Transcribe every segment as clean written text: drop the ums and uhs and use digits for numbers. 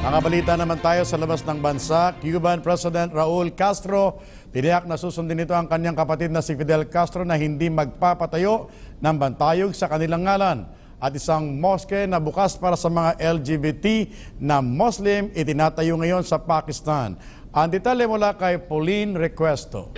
Mga balita naman tayo sa labas ng bansa. Cuban President Raul Castro tiniyak na susundin nito ang kanyang kapatid na si Fidel Castro na hindi magpapatayo ng bantayog sa kanilang ngalan. At isang moske na bukas para sa mga LGBT na Muslim itinatayo ngayon sa Pakistan. Ang detalye mula kay Pauline Requesto.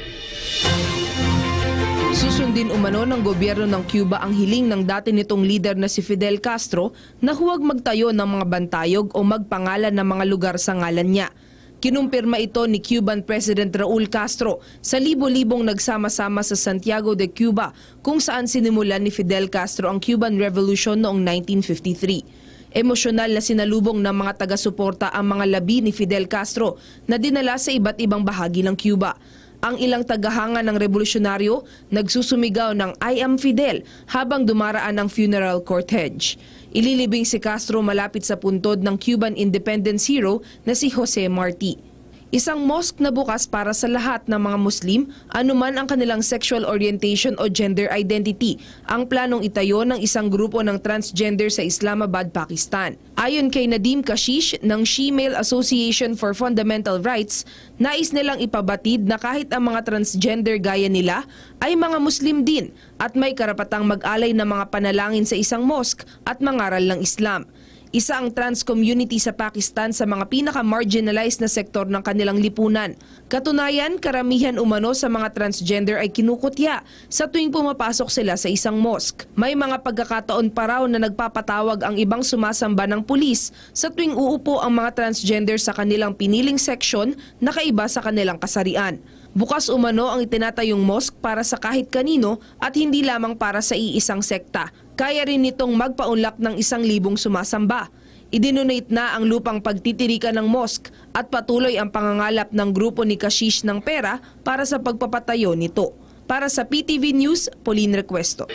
Susundin umano ng gobyerno ng Cuba ang hiling ng dati nitong leader na si Fidel Castro na huwag magtayo ng mga bantayog o magpangalan ng mga lugar sa ngalan niya. Kinumpirma ito ni Cuban President Raul Castro sa libo-libong nagsama-sama sa Santiago de Cuba kung saan sinimulan ni Fidel Castro ang Cuban Revolution noong 1953. Emosyonal na sinalubong ng mga taga-suporta ang mga labi ni Fidel Castro na dinala sa iba't ibang bahagi ng Cuba. Ang ilang tagahanga ng revolusyonaryo nagsusumigaw ng "I am Fidel" habang dumaraan ang funeral cortege. Ililibing si Castro malapit sa puntod ng Cuban independence hero na si Jose Marti. Isang mosque na bukas para sa lahat ng mga Muslim, anuman ang kanilang sexual orientation o gender identity, ang planong itayo ng isang grupo ng transgender sa Islamabad, Pakistan. Ayon kay Nadim Kashish ng She-Male Association for Fundamental Rights, nais nilang ipabatid na kahit ang mga transgender gaya nila ay mga Muslim din at may karapatang mag-alay ng mga panalangin sa isang mosque at mangaral ng Islam. Isa ang trans community sa Pakistan sa mga pinaka-marginalized na sektor ng kanilang lipunan. Katunayan, karamihan umano sa mga transgender ay kinukutya sa tuwing pumapasok sila sa isang mosque. May mga pagkakataon pa raw na nagpapatawag ang ibang sumasamba ng pulis sa tuwing uupo ang mga transgender sa kanilang piniling section na kaiba sa kanilang kasarian. Bukas umano ang itinatayong mosque para sa kahit kanino at hindi lamang para sa iisang sekta. Kaya rin nitong magpaunlak ng 1,000 sumasamba. Idinonate na ang lupang pagtitirikan ng mosque at patuloy ang pangangalap ng grupo ni Kashish ng pera para sa pagpapatayo nito. Para sa PTV News, Pauline Requesto.